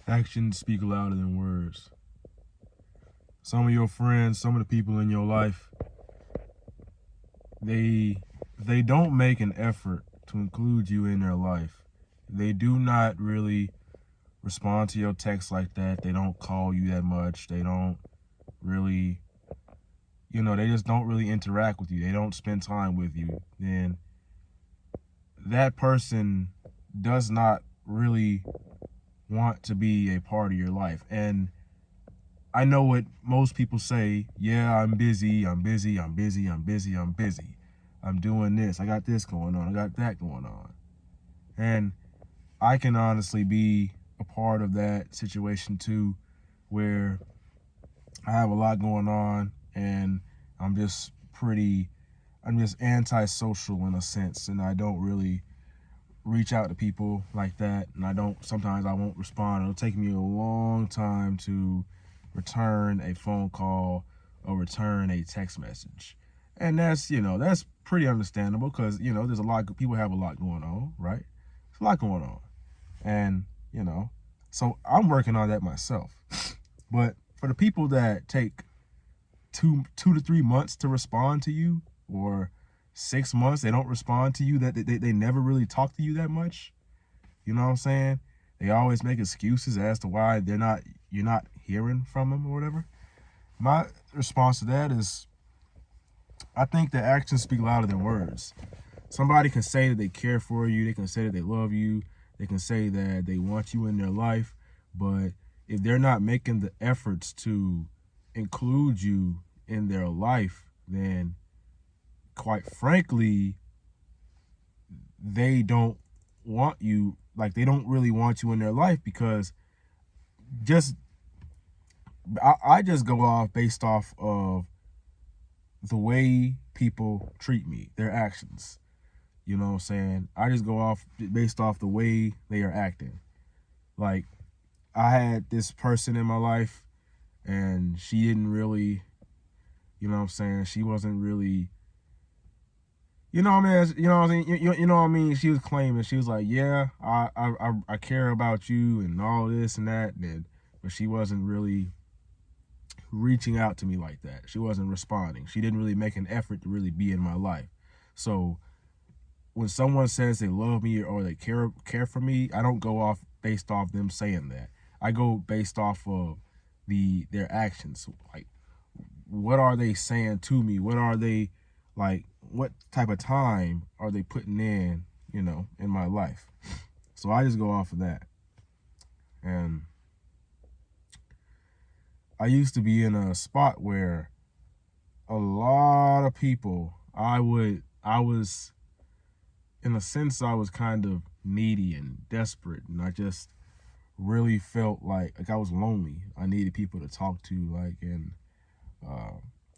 Actions speak louder than words. Some of your friends, some of the people in your life, they don't make an effort to include you in their life. They do not really respond to your texts like that. They don't call you that much. They don't really, they just don't really interact with you. They don't spend time with you. Then that person does not really want to be a part of your life. And I know what most people say. Yeah, I'm busy. I'm busy. I'm busy. I'm busy. I'm busy. I'm doing this. I got this going on. I got that going on. And I can honestly be a part of that situation too, where I have a lot going on and I'm just antisocial in a sense, and I don't really reach out to people like that, and sometimes I won't respond. It'll take me a long time to return a phone call or return a text message. And that's pretty understandable because, there's a lot of people have a lot going on, right? There's a lot going on. And, so I'm working on that myself. But for the people that take 2 to 3 months to respond to you, or 6 months they don't respond to you, that they never really talk to you that much, you know what I'm saying? They always make excuses as to why you're not hearing from them or whatever. My response to that is, I think that actions speak louder than words. Somebody can say that they care for you, they can say that they love you, they can say that they want you in their life, but if they're not making the efforts to include you in their life, then quite frankly, they don't want you, like they don't really want you in their life, because just I just go off based off of the way people treat me, their actions. You know what I'm saying? I just go off based off the way they are acting. Like, I had this person in my life and she didn't really, you know what I'm saying? She wasn't really, you know what I mean? You know what I mean? You know what I mean? She was claiming, she was like, yeah, I care about you and all this and that. But she wasn't really reaching out to me like that. She wasn't responding. She didn't really make an effort to really be in my life. So when someone says they love me or they care for me, I don't go off based off them saying that. I go based off of their actions. Like, what are they saying to me? What are they, like, what type of time are they putting in, in my life? So I just go off of that. And I used to be in a spot where a lot of people, I was, in a sense, I was kind of needy and desperate, and I just really felt like I was lonely. I needed people to talk to, uh,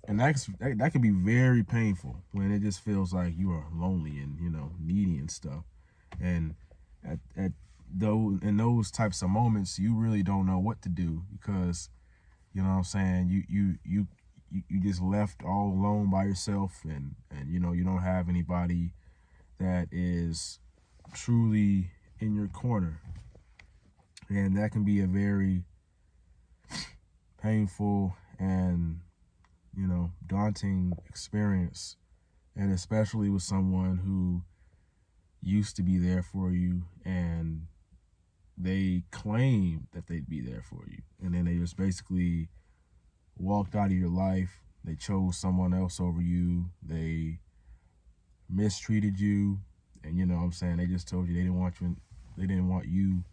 and that can be very painful when it just feels like you are lonely and needy and stuff. And at in those types of moments, you really don't know what to do, because you know what I'm saying, you just left all alone by yourself, and you don't have anybody that is truly in your corner. And that can be a very painful and, daunting experience. And especially with someone who used to be there for you and they claim that they'd be there for you, and then they just basically walked out of your life. They chose someone else over you. They mistreated you, and you know what I'm saying, they just told you they didn't want you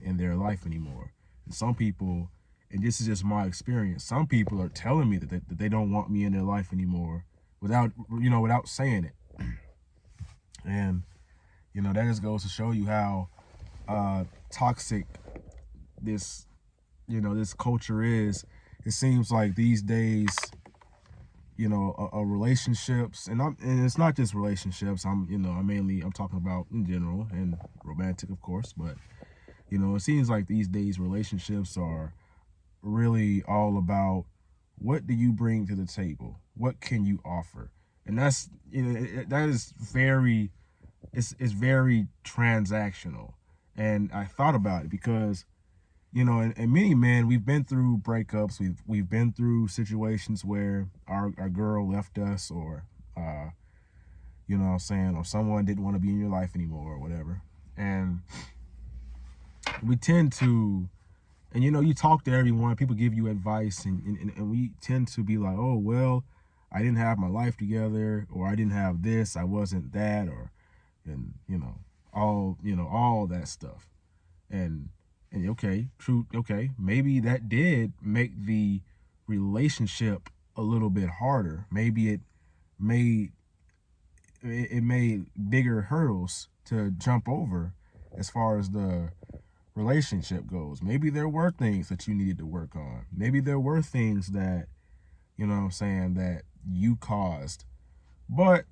in their life anymore. And some people, and this is just my experience, some people are telling me that they don't want me in their life anymore without saying it. And that just goes to show you how toxic this this culture is. It seems like these days, relationships, and it's not just relationships. I'm talking about in general, and romantic, of course. But it seems like these days relationships are really all about, what do you bring to the table? What can you offer? And that's that is very, it's very transactional. And I thought about it because you know, and many men, we've been through breakups. We've been through situations where our girl left us, or you know what I'm saying, or someone didn't want to be in your life anymore or whatever. And we tend to, and you know, you talk to everyone, people give you advice, and we tend to be like, oh, well, I didn't have my life together, or I didn't have this, I wasn't that, or, and, you know, all that stuff. And okay, true, okay, maybe that did make the relationship a little bit harder. Maybe made it made bigger hurdles to jump over as far as the relationship goes. Maybe there were things that you needed to work on. Maybe there were things that, you know what I'm saying, that you caused. But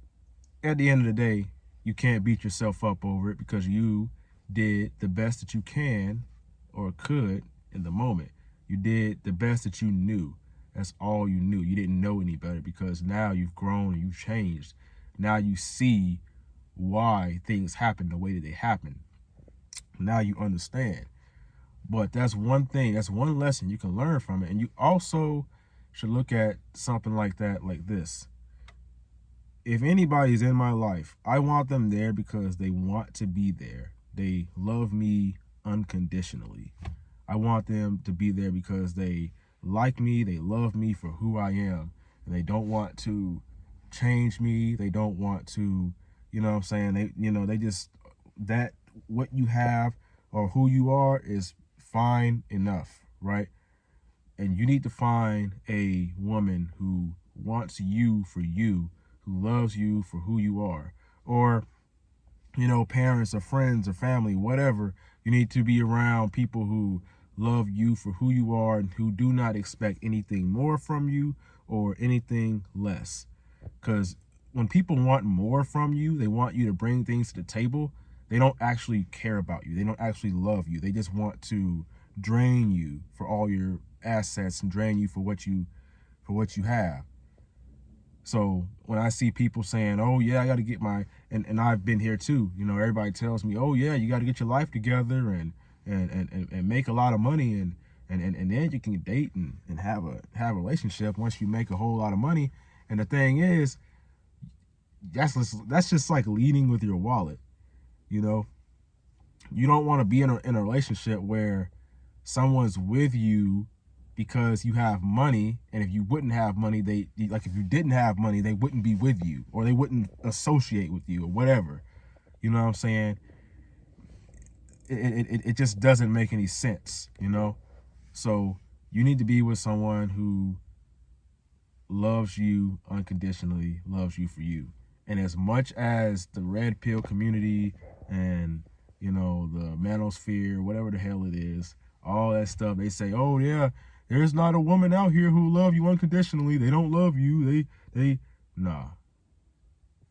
at the end of the day, you can't beat yourself up over it, because you did the best that you can or could in the moment. You did the best that you knew. That's all you knew. You didn't know any better, because now you've grown and you've changed. Now you see why things happen the way that they happen. Now you understand. But that's one thing, that's one lesson you can learn from it. And you also should look at something like that, like this. If anybody's in my life, I want them there because they want to be there. They love me unconditionally. I want them to be there because they like me, they love me for who I am, and they don't want to change me. They don't want to, you know what I'm saying? They just, that what you have or who you are is fine enough, right? And you need to find a woman who wants you for you, who loves you for who you are. Or, you know, parents or friends or family, whatever, you need to be around people who love you for who you are and who do not expect anything more from you or anything less. Because when people want more from you, they want you to bring things to the table, they don't actually care about you. They don't actually love you. They just want to drain you for all your assets and drain you for what you have. So when I see people saying, oh yeah, I got to get my, and I've been here too, you know, everybody tells me, oh yeah, you got to get your life together and make a lot of money, and then you can date and have a relationship once you make a whole lot of money. And the thing is, that's just like leading with your wallet. You know, you don't want to be in a relationship where someone's with you because you have money, and if you wouldn't have money, if you didn't have money, they wouldn't be with you, or they wouldn't associate with you, or whatever. You know what I'm saying? It just doesn't make any sense, you know? So you need to be with someone who loves you unconditionally, loves you for you. And as much as the red pill community and, you know, the manosphere, whatever the hell it is, all that stuff, they say, oh yeah, there's not a woman out here who love you unconditionally. They don't love you. Nah.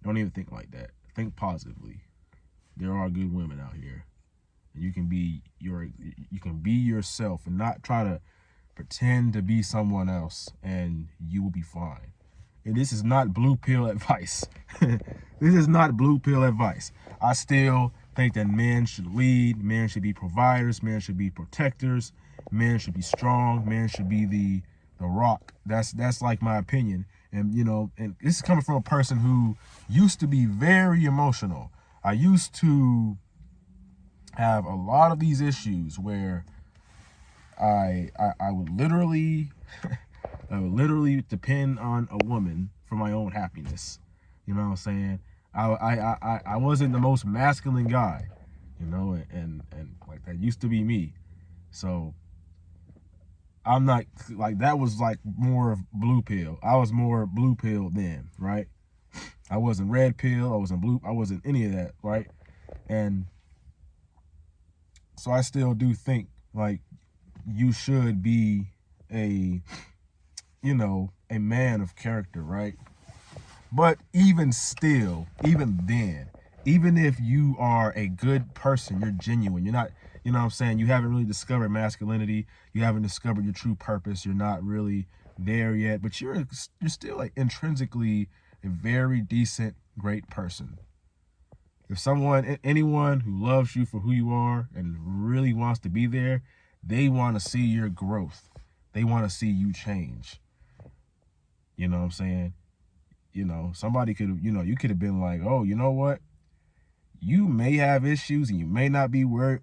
Don't even think like that. Think positively. There are good women out here. And you can be yourself and not try to pretend to be someone else, and you will be fine. And this is not blue pill advice. This is not blue pill advice. I still think that men should lead, men should be providers, men should be protectors, men should be strong, men should be the rock. That's like my opinion. And you know, and this is coming from a person who used to be very emotional. I used to have a lot of these issues where I would literally I would literally depend on a woman for my own happiness. You know what I'm saying? I wasn't the most masculine guy, you know, and like that used to be me. So I'm not like, that was like more of blue pill. I was more blue pill then, right? I wasn't red pill, I wasn't blue, I wasn't any of that, right? And so I still do think like you should be a, you know, a man of character, right? But even still, even then, even if you are a good person, you're genuine, you're not, you know what I'm saying, you haven't really discovered masculinity, you haven't discovered your true purpose, you're not really there yet, but you're still like intrinsically a very decent, great person. If anyone who loves you for who you are and really wants to be there, they want to see your growth. They want to see you change. You know what I'm saying? You know, somebody could have, you could have been like, oh, you know what? You may have issues and you may not be where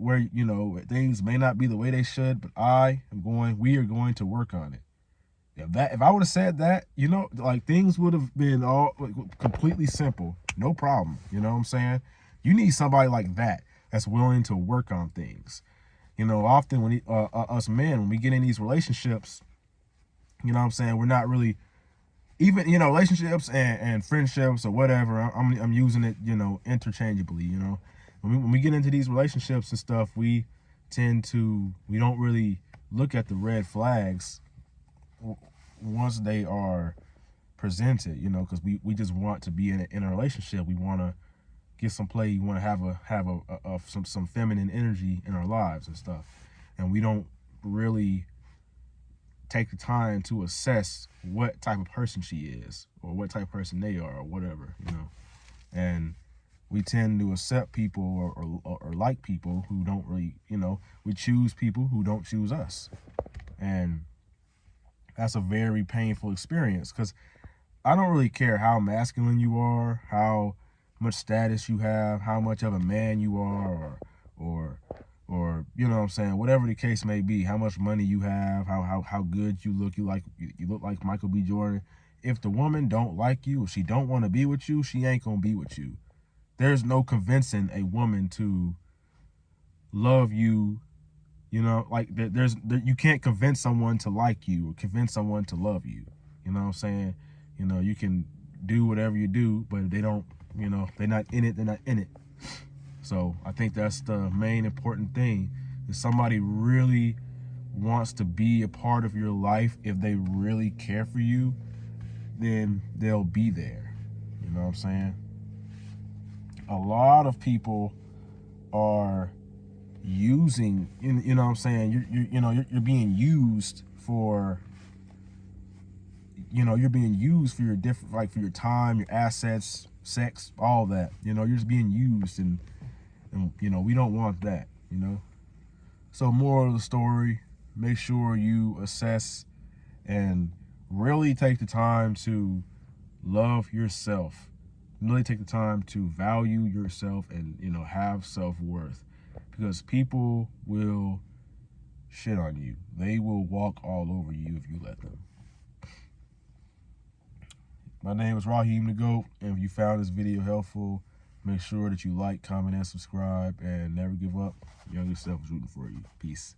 things may not be the way they should, but we are going to work on it. If I would have said that, like things would have been all completely simple. No problem. You know what I'm saying? You need somebody like that that's willing to work on things. Often when us men, when we get in these relationships, you know what I'm saying, we're not really, even, relationships and friendships or whatever, I'm using it, interchangeably, When we get into these relationships and stuff, we don't really look at the red flags once they are presented, because we just want to be in a relationship. We want to get some play. We want to have some feminine energy in our lives and stuff, and we don't really take the time to assess what type of person she is or what type of person they are or whatever, and we tend to accept people or like people who don't really, we choose people who don't choose us, and that's a very painful experience, because I don't really care how masculine you are, how much status you have, how much of a man you are, or you know what I'm saying, whatever the case may be, how much money you have, how good you look, you look like Michael B. Jordan. If the woman don't like you, if she don't want to be with you, she ain't gonna be with you. There's no convincing a woman to love you. You can't convince someone to like you or convince someone to love you. You know what I'm saying? You can do whatever you do, but if they don't, they're not in it, they're not in it. So I think that's the main important thing. If somebody really wants to be a part of your life, if they really care for you, then they'll be there. You know what I'm saying? A lot of people are using, you know what I'm saying, you're being used for, you're being used for your different, like for your time, your assets, sex, all that. You're just being used, and we don't want that. So moral of the story, make sure you assess and really take the time to love yourself. Really take the time to value yourself and, have self-worth, because people will shit on you. They will walk all over you if you let them. My name is Raheem the Goat, and if you found this video helpful, make sure that you like, comment, and subscribe, and never give up. Younger self is rooting for you. Peace.